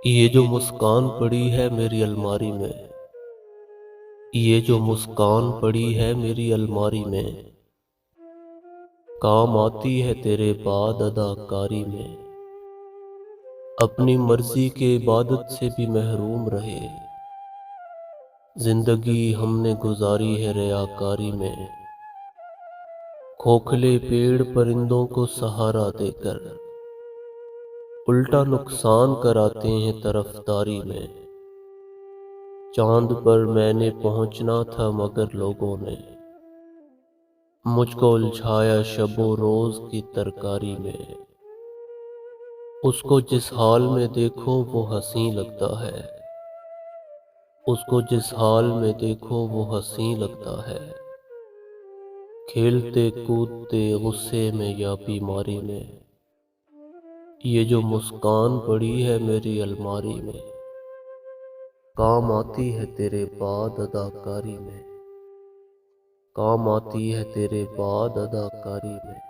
ये जो मुस्कान पड़ी है मेरी अलमारी में, ये जो मुस्कान पड़ी है मेरी अलमारी में, काम आती है तेरे बाद अदाकारी में। अपनी मर्जी के इबादत से भी महरूम रहे, जिंदगी हमने गुजारी है रियाकारी में। खोखले पेड़ परिंदों को सहारा देकर उल्टा नुकसान कराते हैं तरफदारी में। चांद पर मैंने पहुंचना था मगर लोगों ने मुझको उलझाया शबो रोज की तरकारी में। उसको जिस हाल में देखो वो हंसी लगता है, उसको जिस हाल में देखो वो हंसी लगता है। खेलते कूदते गुस्से में या बीमारी में, ये जो मुस्कान पड़ी है मेरी अलमारी में, काम आती है तेरे बाद अदाकारी में। काम आती है तेरे बाद अदाकारी में।